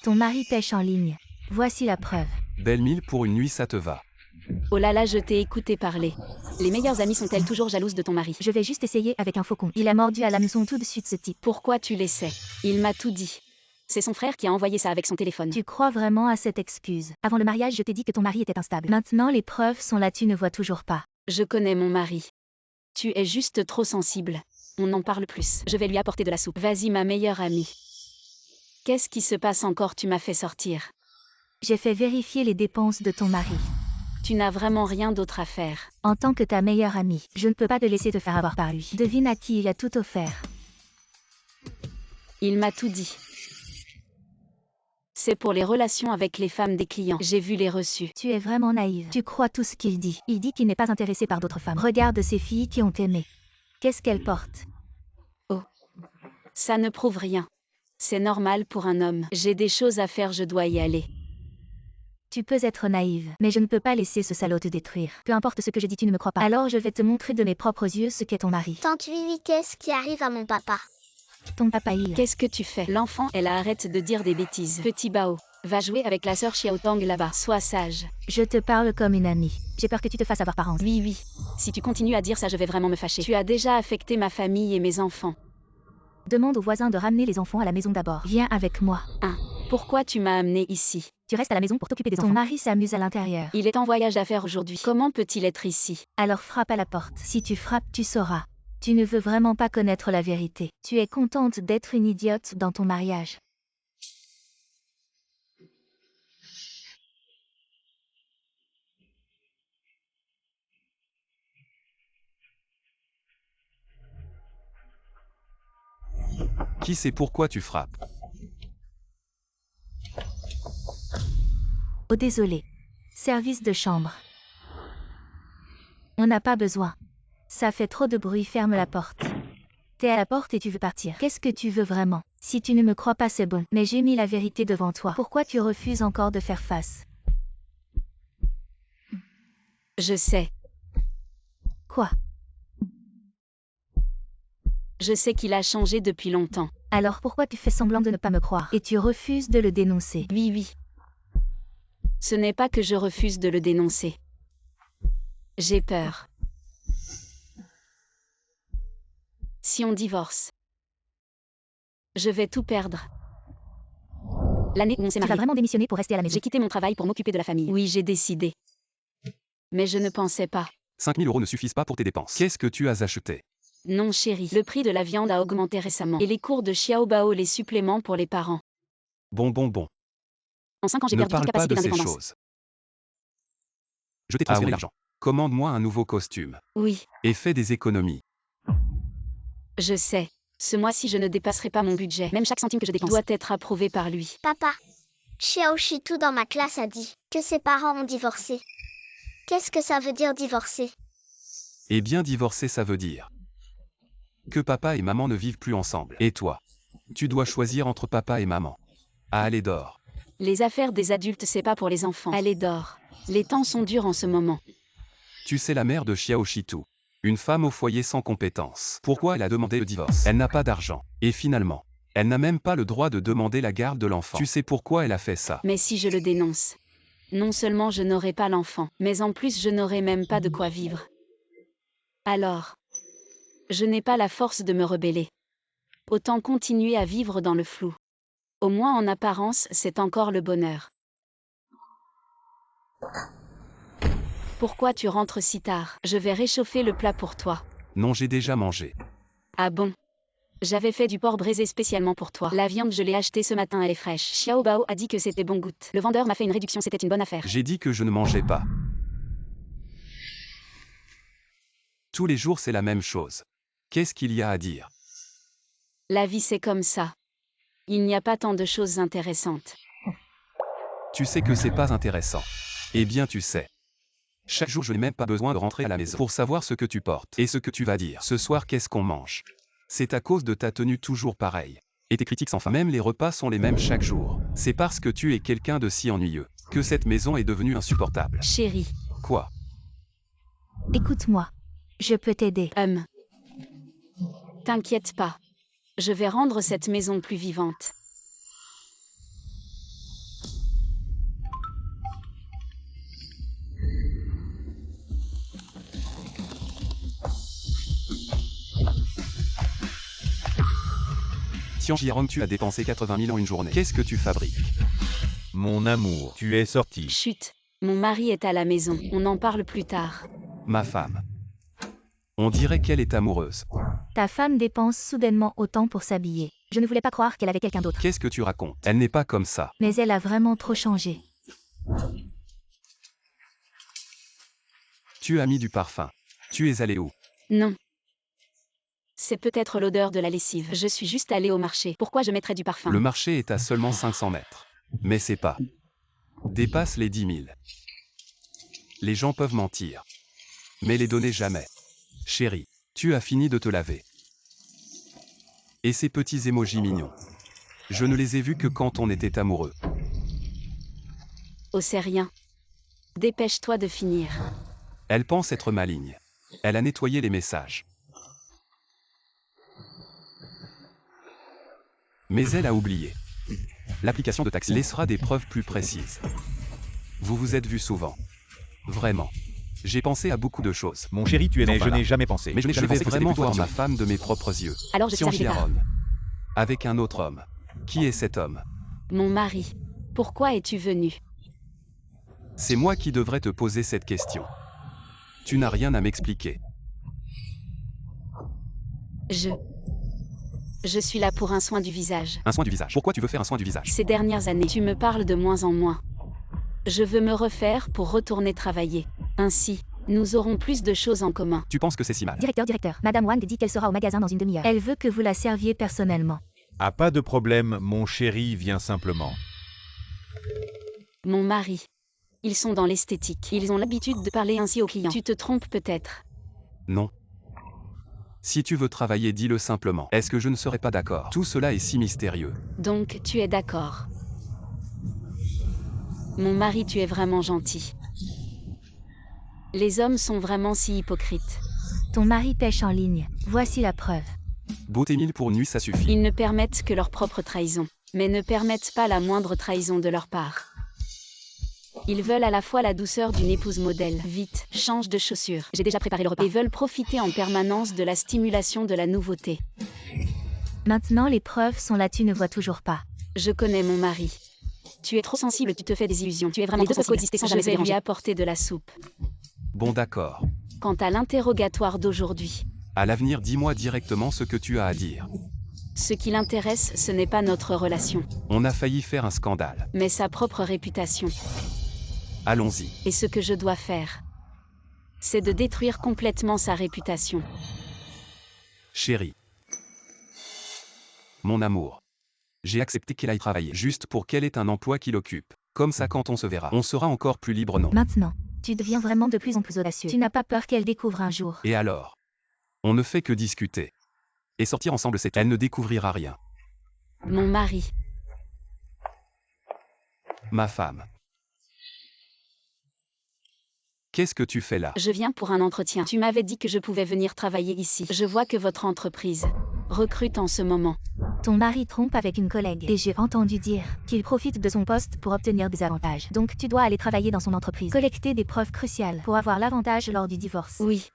Ton mari pêche en ligne. Voici la preuve. Belle mille pour une nuit, ça te va. Oh là là, je t'ai écouté parler. Les meilleures amies sont-elles toujours jalouses de ton mari? Je vais juste essayer avec un faucon. Il a mordu à l'hameçon tout de suite ce type. Pourquoi tu l'essaies? Il m'a tout dit. C'est son frère qui a envoyé ça avec son téléphone. Tu crois vraiment à cette excuse? Avant le mariage, je t'ai dit que ton mari était instable. Maintenant, les preuves sont là, tu ne vois toujours pas. Je connais mon mari. Tu es juste trop sensible. On en parle plus. Je vais lui apporter de la soupe. Vas-y, ma meilleure amie. Qu'est-ce qui se passe encore? Tu m'as fait sortir. J'ai fait vérifier les dépenses de ton mari. Tu n'as vraiment rien d'autre à faire. En tant que ta meilleure amie, je ne peux pas te laisser te faire avoir par lui. Devine à qui il a tout offert. Il m'a tout dit. C'est pour les relations avec les femmes des clients. J'ai vu les reçus. Tu es vraiment naïve. Tu crois tout ce qu'il dit. Il dit qu'il n'est pas intéressé par d'autres femmes. Regarde ces filles qui ont aimé. Qu'est-ce qu'elles portent? Ça ne prouve rien. C'est normal pour un homme. J'ai des choses à faire, je dois y aller. Tu peux être naïve, mais je ne peux pas laisser ce salaud te détruire. Peu importe ce que je dis, tu ne me crois pas. Alors je vais te montrer de mes propres yeux ce qu'est ton mari. Tante Vivi, qu'est-ce qui arrive à mon papa? Ton papa il. Qu'est-ce que tu fais? L'enfant, elle arrête de dire des bêtises. Petit Bao, va jouer avec la sœur Xiaotang là-bas. Sois sage. Je te parle comme une amie. J'ai peur que tu te fasses avoir par Hans. Oui. Si tu continues à dire ça, je vais vraiment me fâcher. Tu as déjà affecté ma famille et mes enfants. Demande aux voisins de ramener les enfants à la maison d'abord. Viens avec moi. Pourquoi tu m'as amené ici? Tu restes à la maison pour t'occuper des enfants. Ton mari s'amuse à l'intérieur. Il est en voyage d'affaires aujourd'hui. Comment peut-il être ici? Alors frappe à la porte. Si tu frappes, tu sauras. Tu ne veux vraiment pas connaître la vérité. Tu es contente d'être une idiote dans ton mariage. Qui sait pourquoi tu frappes? Oh désolé. Service de chambre. On n'a pas besoin. Ça fait trop de bruit, ferme la porte. T'es à la porte et tu veux partir. Qu'est-ce que tu veux vraiment? Si tu ne me crois pas, c'est bon. Mais j'ai mis la vérité devant toi. Pourquoi tu refuses encore de faire face? Je sais. Quoi? Je sais qu'il a changé depuis longtemps. Alors pourquoi tu fais semblant de ne pas me croire? Et tu refuses de le dénoncer? Oui. Ce n'est pas que je refuse de le dénoncer. J'ai peur. Si on divorce, je vais tout perdre. L'année où on s'est Tu vas mariés, vraiment démissionner pour rester à la maison? j'ai quitté mon travail pour m'occuper de la famille. Oui, j'ai décidé. Mais je ne pensais pas. 5 000 € ne suffisent pas pour tes dépenses. Qu'est-ce que tu as acheté? Non chérie, le prix de la viande a augmenté récemment. Et les cours de Xiaobao, les suppléments pour les parents. Bon. En 5 ans, j'ai Ne perdu toute parle pas capacité de ces d'indépendance. choses. Je t'ai transféré l'argent. Commande-moi un nouveau costume. Oui, Et fais des économies. je sais. Ce mois-ci, je ne dépasserai pas mon budget. Même chaque centime que je dépense doit être approuvé par lui. Papa, Xiao Shitu dans ma classe a dit que ses parents ont divorcé. Qu'est-ce que ça veut dire divorcer? Eh bien, divorcer, ça veut dire que papa et maman ne vivent plus ensemble. Et toi? Tu dois choisir entre papa et maman. Allez, dors. Les affaires des adultes, c'est pas pour les enfants. Allez, dors. Les temps sont durs en ce moment. Tu sais la mère de Xiao Shitu. Une femme au foyer sans compétences. Pourquoi elle a demandé le divorce? Elle n'a pas d'argent. Et finalement, elle n'a même pas le droit de demander la garde de l'enfant. Tu sais pourquoi elle a fait ça? Mais si je le dénonce, non seulement je n'aurai pas l'enfant, mais en plus je n'aurai même pas de quoi vivre. Alors, je n'ai pas la force de me rebeller. Autant continuer à vivre dans le flou. Au moins en apparence, c'est encore le bonheur. Pourquoi tu rentres si tard? Je vais réchauffer le plat pour toi. Non, j'ai déjà mangé. Ah bon? J'avais fait du porc braisé spécialement pour toi. La viande, je l'ai achetée ce matin, elle est fraîche. Xiao Bao a dit que c'était bon goût. Le vendeur m'a fait une réduction, c'était une bonne affaire. J'ai dit que je ne mangeais pas. Tous les jours, c'est la même chose. Qu'est-ce qu'il y a à dire? La vie, c'est comme ça. Il n'y a pas tant de choses intéressantes. Tu sais que c'est pas intéressant. Eh bien, tu sais. Chaque jour, je n'ai même pas besoin de rentrer à la maison pour savoir ce que tu portes et ce que tu vas dire. Ce soir, qu'est-ce qu'on mange? C'est à cause de ta tenue toujours pareille. Et tes critiques sans fin. Même les repas sont les mêmes chaque jour. C'est parce que tu es quelqu'un de si ennuyeux que cette maison est devenue insupportable. Chérie. Quoi? Écoute-moi. Je peux t'aider. T'inquiète pas. Je vais rendre cette maison plus vivante. Tian Jiarong, tu as dépensé 80 000 en une journée. Qu'est-ce que tu fabriques? Mon amour, tu es sorti. Chut. Mon mari est à la maison. On en parle plus tard. Ma femme. On dirait qu'elle est amoureuse. Ta femme dépense soudainement autant pour s'habiller. Je ne voulais pas croire qu'elle avait quelqu'un d'autre. Qu'est-ce que tu racontes? Elle n'est pas comme ça. Mais elle a vraiment trop changé. Tu as mis du parfum. Tu es allé où? Non. C'est peut-être l'odeur de la lessive. Je suis juste allée au marché. Pourquoi je mettrais du parfum? Le marché est à seulement 500 mètres. Mais c'est pas. Dépasse les 10 000. Les gens peuvent mentir. Mais les donner jamais. Chérie, tu as fini de te laver. Et ces petits émojis mignons. Je ne les ai vus que quand on était amoureux. Oh, c'est rien. Dépêche-toi de finir. Elle pense être maligne. Elle a nettoyé les messages. Mais elle a oublié. L'application de taxi laissera des preuves plus précises. Vous vous êtes vus souvent. Vraiment. J'ai pensé à beaucoup de choses. Mon chéri, tu es né, je voilà. n'ai jamais pensé. Mais je jamais vais pensé que vraiment c'était voir une ma photo. femme de mes propres yeux. Alors je suis Tian arrivée tard. Jiarong. Avec un autre homme. Qui est cet homme? Mon mari. Pourquoi es-tu venu? C'est moi qui devrais te poser cette question. Tu n'as rien à m'expliquer. Je suis là pour un soin du visage. Un soin du visage. Pourquoi tu veux faire un soin du visage? Ces dernières années, tu me parles de moins en moins. Je veux me refaire pour retourner travailler. Ainsi, nous aurons plus de choses en commun. Tu penses que c'est si mal? Directeur, Madame Wang dit qu'elle sera au magasin dans une demi-heure. Elle veut que vous la serviez personnellement. Ah, pas de problème, mon chéri vient simplement. Mon mari. Ils sont dans l'esthétique. Ils ont l'habitude de parler ainsi aux clients. Tu te trompes peut-être. Non. Si tu veux travailler, dis-le simplement. Est-ce que je ne serais pas d'accord? Tout cela est si mystérieux. Donc, tu es d'accord. Mon mari, tu es vraiment gentil. Les hommes sont vraiment si hypocrites. Ton mari pêche en ligne. Voici la preuve. Beauté 1000 pour nuit, ça suffit. Ils ne permettent que leur propre trahison, mais ne permettent pas la moindre trahison de leur part. Ils veulent à la fois la douceur d'une épouse modèle. Vite, change de chaussures. J'ai déjà préparé le repas. Et veulent profiter en permanence de la stimulation de la nouveauté. Maintenant les preuves sont là, tu ne vois toujours pas. Je connais mon mari. Tu es trop sensible, tu te fais des illusions. Tu es vraiment trop sensible. Coexister sans jamais se déranger. Je vais lui apporter de la soupe. Bon, d'accord. Quant à l'interrogatoire d'aujourd'hui, À l'avenir, dis-moi directement ce que tu as à dire. ce qui l'intéresse, ce n'est pas notre relation, On a failli faire un scandale. mais sa propre réputation. Allons-y. Et ce que je dois faire, c'est de détruire complètement sa réputation. Chérie. Mon amour. J'ai accepté qu'elle aille travailler juste pour qu'elle ait un emploi qui l'occupe. Comme ça, quand on se verra, on sera encore plus libre, non? Maintenant, tu deviens vraiment de plus en plus audacieux. Tu n'as pas peur qu'elle découvre un jour. Et alors? On ne fait que discuter. Et sortir ensemble, c'est tout. Elle ne découvrira rien. Mon mari, Ma femme. Qu'est-ce que tu fais là? je viens pour un entretien. Tu m'avais dit que je pouvais venir travailler ici. Je vois que votre entreprise recrute en ce moment. Ton mari trompe avec une collègue. Et j'ai entendu dire qu'il profite de son poste pour obtenir des avantages. Donc tu dois aller travailler dans son entreprise. Collecter des preuves cruciales pour avoir l'avantage lors du divorce. Oui,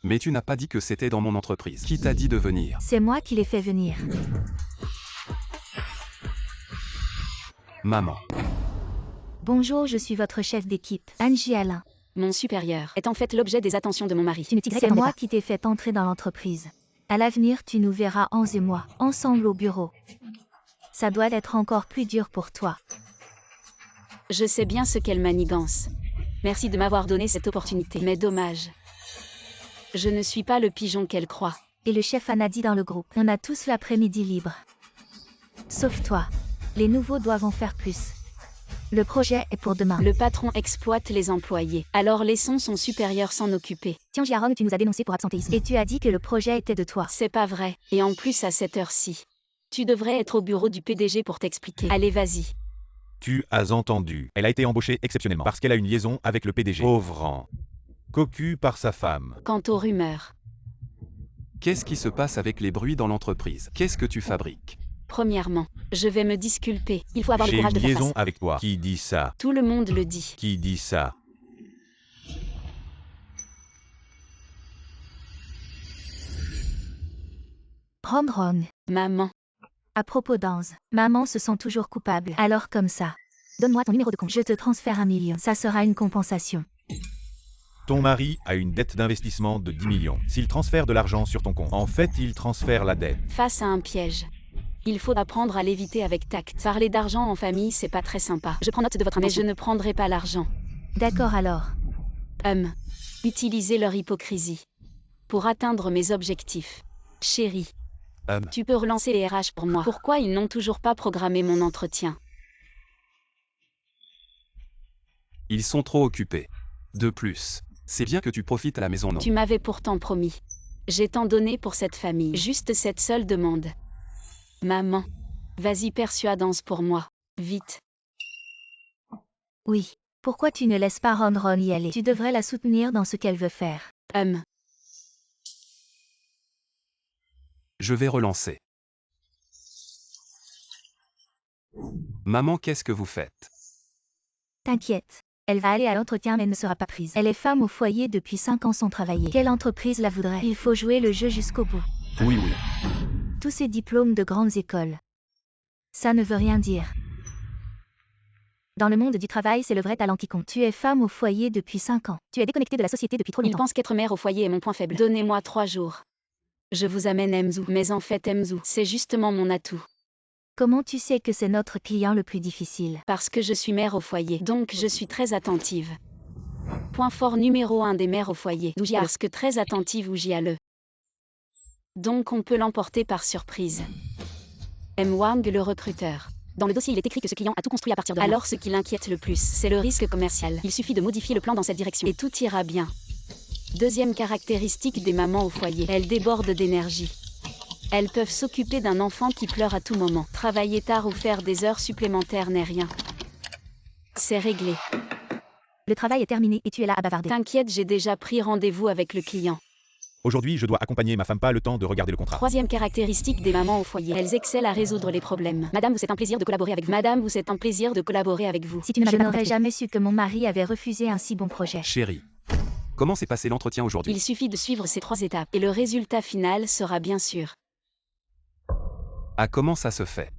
Mais tu n'as pas dit que c'était dans mon entreprise. Qui t'a dit de venir? C'est moi qui l'ai fait venir. Maman. Bonjour, je suis votre chef d'équipe, Angie Alain. mon supérieur est en fait l'objet des attentions de mon mari. C'est moi qui t'ai fait entrer dans l'entreprise. À l'avenir, tu nous verras, Hans et moi, ensemble au bureau. Ça doit être encore plus dur pour toi. Je sais bien ce qu'elle manigance. Merci de m'avoir donné cette opportunité, mais dommage. Je ne suis pas le pigeon qu'elle croit. Et le chef Anna dit dans le groupe, on a tous l'après-midi libre. Sauf toi. Les nouveaux doivent en faire plus. Le projet est pour demain. Le patron exploite les employés. Alors laissons son supérieur s'en occuper. Tian Jiarong, tu nous as dénoncé pour absentéisme. Et tu as dit que le projet était de toi. C'est pas vrai. Et en plus à cette heure-ci. Tu devrais être au bureau du PDG pour t'expliquer. Allez, vas-y. Tu as entendu. Elle a été embauchée exceptionnellement parce qu'elle a une liaison avec le PDG. Pauvre. Cocu par sa femme. Quant aux rumeurs, Qu'est-ce qui se passe avec les bruits dans l'entreprise? Qu'est-ce que tu fabriques? premièrement, je vais me disculper. Il faut avoir le J'ai courage une de faire liaison face. avec toi. Qui dit ça? Tout le monde le dit. Qui dit ça? Rom Rom. Maman. À propos d'Anze, maman se sent toujours coupable. Alors comme ça. Donne-moi ton numéro de compte. Je te transfère 1 million. Ça sera une compensation. Ton mari a une dette d'investissement de 10 millions. S'il transfère de l'argent sur ton compte, en fait, il transfère la dette. Face à un piège. Il faut apprendre à l'éviter avec tact. Parler d'argent en famille, c'est pas très sympa. Je prends note de votre intention. Mais je ne prendrai pas l'argent. D'accord alors. Utilisez leur hypocrisie. Pour atteindre mes objectifs. Chérie. Tu peux relancer les RH pour moi. Pourquoi ils n'ont toujours pas programmé mon entretien? Ils sont trop occupés. De plus, c'est bien que tu profites à la maison, non? Tu m'avais pourtant promis. J'ai tant donné pour cette famille. Juste cette seule demande. Maman. Vas-y, persuade Anze pour moi. Vite. Oui. Pourquoi tu ne laisses pas Ron Ron y aller? Tu devrais la soutenir dans ce qu'elle veut faire. Je vais relancer. Maman, qu'est-ce que vous faites? T'inquiète. Elle va aller à l'entretien mais ne sera pas prise. Elle est femme au foyer depuis 5 ans sans travailler. Quelle entreprise la voudrait? Il faut jouer le jeu jusqu'au bout. Oui. Tous ces diplômes de grandes écoles. Ça ne veut rien dire. Dans le monde du travail, c'est le vrai talent qui compte. Tu es femme au foyer depuis 5 ans. Tu es déconnectée de la société depuis trop Il longtemps. pense qu'être mère au foyer est mon point faible. Donnez-moi 3 jours. Je vous amène Mzou. Mais en fait Mzou, c'est justement mon atout. Comment tu sais que c'est notre client le plus difficile? Parce que je suis mère au foyer, donc je suis très attentive. Point fort numéro 1 des mères au foyer. Parce que très attentive ou j'y allais. Donc on peut l'emporter par surprise. M. Wang le recruteur. Dans le dossier, il est écrit que ce client a tout construit à partir de rien. Alors ce qui l'inquiète le plus, c'est le risque commercial. Il suffit de modifier le plan dans cette direction et tout ira bien. Deuxième caractéristique des mamans au foyer, elles débordent d'énergie. Elles peuvent s'occuper d'un enfant qui pleure à tout moment. Travailler tard ou faire des heures supplémentaires n'est rien. C'est réglé. Le travail est terminé et tu es là à bavarder. T'inquiète, j'ai déjà pris rendez-vous avec le client. Aujourd'hui, je dois accompagner ma femme, pas le temps de regarder le contrat. Troisième caractéristique des mamans au foyer, elles excellent à résoudre les problèmes. Madame, c'est un plaisir de collaborer avec vous. Madame, c'est un plaisir de collaborer avec vous. Si tu ne m'avais pas contacté, je n'aurais jamais su que mon mari avait refusé un si bon projet. Chérie, comment s'est passé l'entretien aujourd'hui? Il suffit de suivre ces 3 étapes et le résultat final sera bien sûr. Ah, comment ça se fait?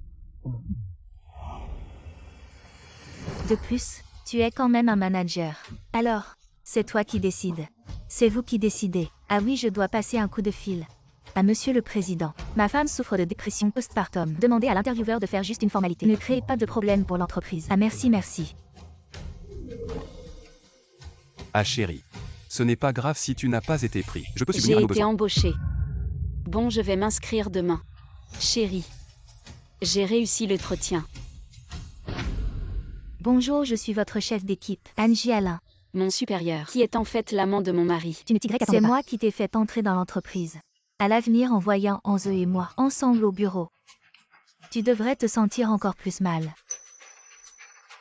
De plus, tu es quand même un manager. Alors, c'est toi qui décides. C'est vous qui décidez. Ah oui, je dois passer un coup de fil. À Monsieur le Président, ma femme souffre de dépression postpartum. Demandez à l'intervieweur de faire juste une formalité. Ne créez pas de problème pour l'entreprise. Ah merci. Ah chérie, ce n'est pas grave si tu n'as pas été pris. Je peux subvenir à J'ai nos été besoins. embauchée. Bon, je vais m'inscrire demain. Chérie, j'ai réussi l'entretien. Bonjour, je suis votre chef d'équipe, Angie Alain. Mon supérieur, qui est en fait l'amant de mon mari. C'est moi qui t'ai fait entrer dans l'entreprise. À l'avenir, en voyant Anze et moi ensemble au bureau, tu devrais te sentir encore plus mal.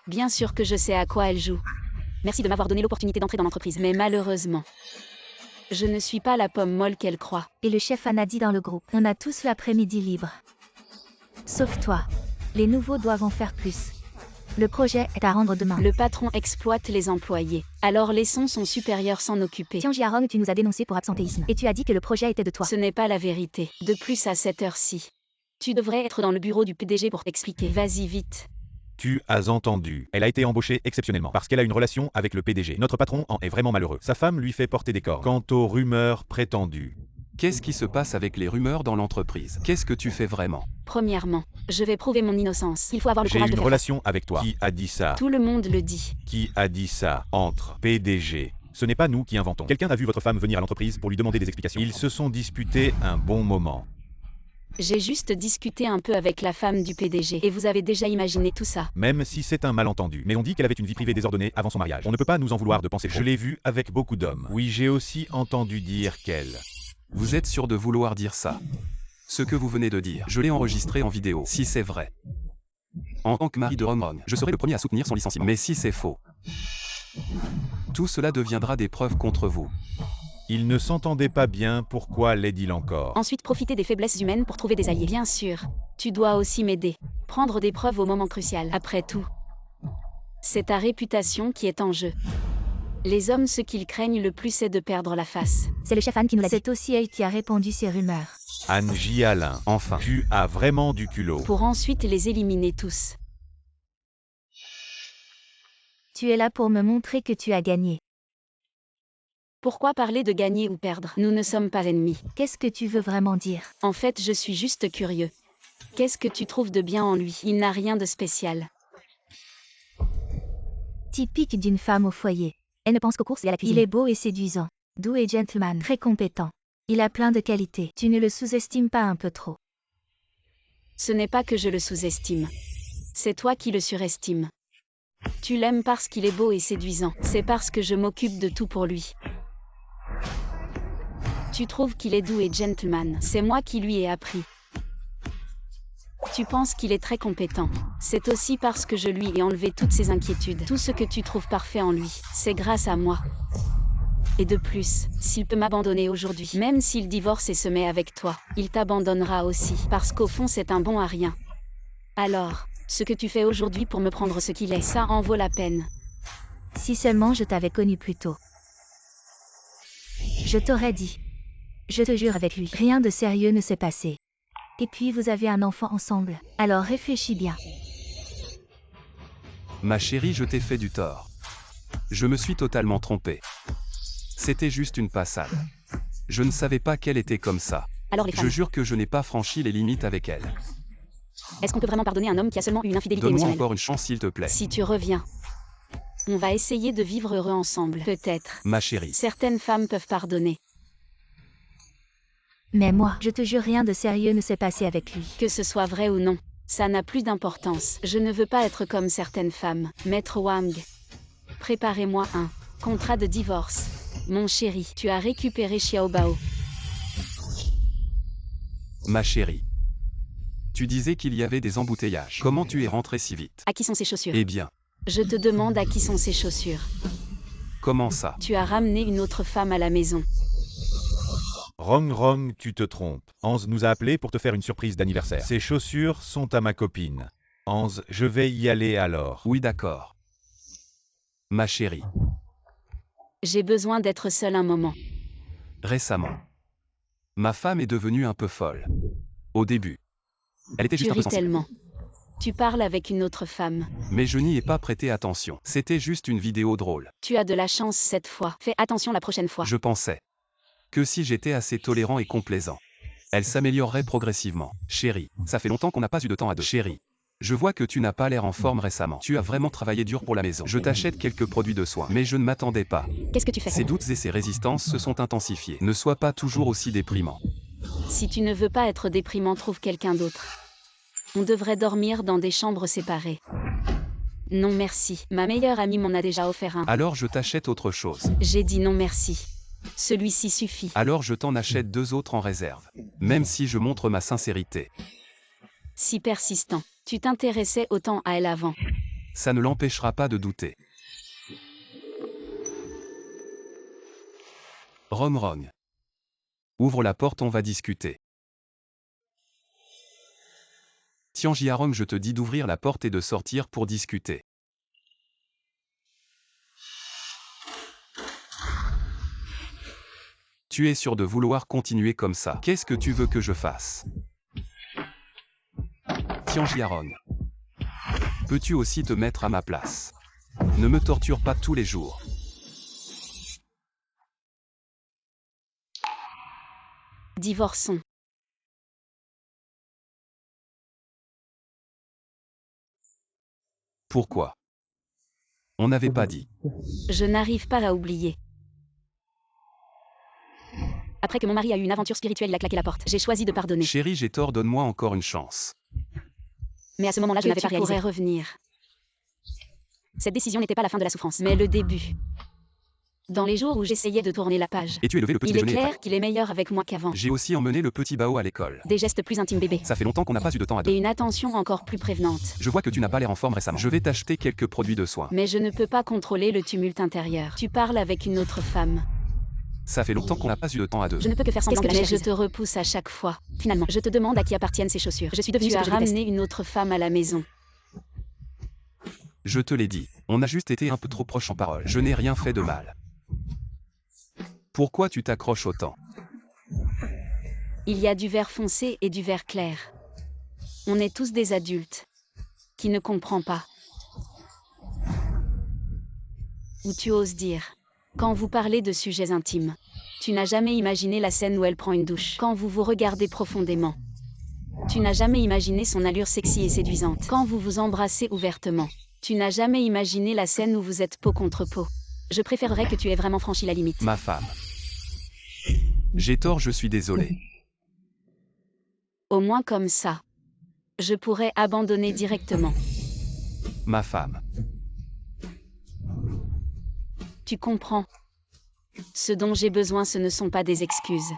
Bien sûr que je sais à quoi elle joue. Merci de m'avoir donné l'opportunité d'entrer dans l'entreprise. Mais malheureusement, je ne suis pas la pomme molle qu'elle croit. Et le chef Anna dit dans le groupe, on a tous l'après-midi libre. Sauf toi. Les nouveaux doivent en faire plus. Le projet est à rendre demain. Le patron exploite les employés. Alors laissons son supérieur s'en occuper. Tiens, Jiarong, tu nous as dénoncé pour absentéisme. Et tu as dit que le projet était de toi. Ce n'est pas la vérité. De plus à cette heure-ci. Tu devrais être dans le bureau du PDG pour t'expliquer. Vas-y vite. Tu as entendu. Elle a été embauchée exceptionnellement parce qu'elle a une relation avec le PDG. Notre patron en est vraiment malheureux. Sa femme lui fait porter des cordes. Quant aux rumeurs prétendues. Qu'est-ce qui se passe avec les rumeurs dans l'entreprise? Qu'est-ce que tu fais vraiment? Premièrement, je vais prouver mon innocence. Il faut avoir le J'ai courage de une faire relation avec toi. Qui a dit ça? Tout le monde le dit. Qui a dit ça? Entre PDG. Ce n'est pas nous qui inventons. Quelqu'un a vu votre femme venir à l'entreprise pour lui demander des explications. Ils se sont disputés un bon moment. J'ai juste discuté un peu avec la femme du PDG et vous avez déjà imaginé tout ça. Même si c'est un malentendu. Mais on dit qu'elle avait une vie privée désordonnée avant son mariage. On ne peut pas nous en vouloir de penser faux. Je l'ai vue avec beaucoup d'hommes. Oui, j'ai aussi entendu dire qu'elle... Vous êtes sûr de vouloir dire ça? Ce que vous venez de dire, je l'ai enregistré en vidéo, si c'est vrai. En tant que mari de Rom Rom, je serai le premier à soutenir son licenciement. Mais si c'est faux, tout cela deviendra des preuves contre vous. Ils ne s'entendaient pas bien, pourquoi l'aide-t-il encore? Ensuite, profiter des faiblesses humaines pour trouver des alliés. Bien sûr, tu dois aussi m'aider. Prendre des preuves au moment crucial. Après tout, c'est ta réputation qui est en jeu. Les hommes, ce qu'ils craignent le plus, c'est de perdre la face. C'est le chef Anne qui nous l'a dit. C'est aussi elle qui a répandu ces rumeurs. Angie Alain. Enfin. Tu as vraiment du culot. Pour ensuite les éliminer tous. Tu es là pour me montrer que tu as gagné. Pourquoi parler de gagner ou perdre? Nous ne sommes pas ennemis. Qu'est-ce que tu veux vraiment dire? En fait, je suis juste curieux. Qu'est-ce que tu trouves de bien en lui? Il n'a rien de spécial. Typique d'une femme au foyer. Elle ne pense qu'aux courses et à la cuisine. Il est beau et séduisant. Doux et gentleman. Très compétent. Il a plein de qualités. Tu ne le sous-estimes pas un peu trop? Ce n'est pas que je le sous-estime. C'est toi qui le surestimes. Tu l'aimes parce qu'il est beau et séduisant. C'est parce que je m'occupe de tout pour lui. Tu trouves qu'il est doux et gentleman. C'est moi qui lui ai appris. Tu penses qu'il est très compétent. C'est aussi parce que je lui ai enlevé toutes ses inquiétudes. Tout ce que tu trouves parfait en lui, c'est grâce à moi. Et de plus, s'il peut m'abandonner aujourd'hui, même s'il divorce et se met avec toi, il t'abandonnera aussi, parce qu'au fond c'est un bon à rien. Alors, ce que tu fais aujourd'hui pour me prendre ce qu'il est, ça en vaut la peine. Si seulement je t'avais connu plus tôt. Je t'aurais dit. Je te jure avec lui, rien de sérieux ne s'est passé. Et puis vous avez un enfant ensemble. Alors réfléchis bien. Ma chérie, je t'ai fait du tort. Je me suis totalement trompé. C'était juste une passade. Je ne savais pas qu'elle était comme ça. Alors les femmes, Je jure que je n'ai pas franchi les limites avec elle. est-ce qu'on peut vraiment pardonner un homme qui a seulement eu une infidélité Donne-moi émotionnelle? encore une chance s'il te plaît. Si tu reviens, on va essayer de vivre heureux ensemble. Peut-être. Ma chérie. Certaines femmes peuvent pardonner. Mais moi, je te jure, rien de sérieux ne s'est passé avec lui. Que ce soit vrai ou non, ça n'a plus d'importance. Je ne veux pas être comme certaines femmes. Maître Wang, préparez-moi un contrat de divorce. Mon chéri, tu as récupéré Xiaobao. Ma chérie. Tu disais qu'il y avait des embouteillages. Comment tu es rentré si vite? À qui sont ces chaussures? Eh bien, Je te demande à qui sont ces chaussures. comment ça? Tu as ramené une autre femme à la maison. Rong, tu te trompes. Hans nous a appelés pour te faire une surprise d'anniversaire. Ces chaussures sont à ma copine. Hans, je vais y aller alors. Oui, d'accord. Ma chérie. J'ai besoin d'être seule un moment. Récemment. Ma femme est devenue un peu folle. Au début. Elle était Tu juste un peu ris sensible. tellement. Tu parles avec une autre femme. Mais je n'y ai pas prêté attention. C'était juste une vidéo drôle. Tu as de la chance cette fois. Fais attention la prochaine fois. Je pensais que si j'étais assez tolérant et complaisant, elle s'améliorerait progressivement. Chérie, ça fait longtemps qu'on n'a pas eu de temps à deux. Chérie, je vois que tu n'as pas l'air en forme récemment. Tu as vraiment travaillé dur pour la maison. Je t'achète quelques produits de soins, mais je ne m'attendais pas. Qu'est-ce que tu fais? Ces doutes et ces résistances se sont intensifiées. Ne sois pas toujours aussi déprimant. Si tu ne veux pas être déprimant, trouve quelqu'un d'autre. On devrait dormir dans des chambres séparées. Non merci. Ma meilleure amie m'en a déjà offert un. Alors je t'achète autre chose. J'ai dit non merci. Celui-ci suffit. Alors je t'en achète 2 autres en réserve. Même si je montre ma sincérité. Si persistant. Tu t'intéressais autant à elle avant. Ça ne l'empêchera pas de douter. Rong. Ouvre la porte, on va discuter. Tianjiarong, je te dis d'ouvrir la porte et de sortir pour discuter. Tu es sûr de vouloir continuer comme ça? Qu'est-ce que tu veux que je fasse? Tianjiarong. Peux-tu aussi te mettre à ma place? Ne me torture pas tous les jours. Divorçons. Pourquoi? On n'avait pas dit. Je n'arrive pas à oublier. Après que mon mari a eu une aventure spirituelle, il a claqué la porte. J'ai choisi de pardonner. Chérie, j'ai tort, donne-moi encore une chance. Mais à ce moment-là, je n'avais pas réalisé. Tu pourrais revenir. Cette décision n'était pas la fin de la souffrance, mais le début. Dans les jours où j'essayais de tourner la page, Et tu as levé le petit il est déjeuner clair après. qu'il est meilleur avec moi qu'avant. J'ai aussi emmené le petit Bao à l'école. Des gestes plus intimes bébé. Ça fait longtemps qu'on n'a pas eu de temps à Et deux. une attention encore plus prévenante. Je vois que tu n'as pas l'air en forme récemment. Je vais t'acheter quelques produits de soins. Mais je ne peux pas contrôler le tumulte intérieur. Tu parles avec une autre femme. Ça fait longtemps qu'on n'a pas eu de temps à deux. Je ne peux que faire semblant de lâcher prise. Mais je te repousse à chaque fois. Finalement, je te demande à qui appartiennent ces chaussures. Je suis devenue ce que je déteste. Tu as ramené une autre femme à la maison. Je te l'ai dit, on a juste été un peu trop proche en parole. Je n'ai rien fait de mal. Pourquoi tu t'accroches autant? Il y a du vert foncé et du vert clair. On est tous des adultes. Qui ne comprend pas. Ou tu oses dire. Quand vous parlez de sujets intimes. Tu n'as jamais imaginé la scène où elle prend une douche. Quand vous vous regardez profondément. Tu n'as jamais imaginé son allure sexy et séduisante. Quand vous vous embrassez ouvertement. Tu n'as jamais imaginé la scène où vous êtes peau contre peau. Je préférerais que tu aies vraiment franchi la limite. Ma femme. J'ai tort, je suis désolé. Au moins comme ça. Je pourrais abandonner directement. Ma femme. Tu comprends. Ce dont j'ai besoin, ce ne sont pas des excuses.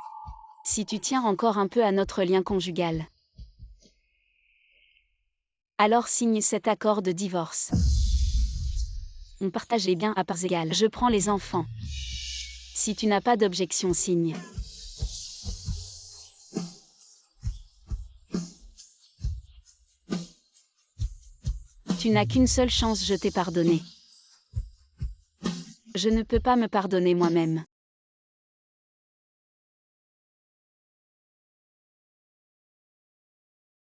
Si tu tiens encore un peu à notre lien conjugal. Alors signe cet accord de divorce. On partage les biens à parts égales. Je prends les enfants. Si tu n'as pas d'objection, signe. Tu n'as qu'une seule chance, je t'ai pardonné. Je ne peux pas me pardonner moi-même.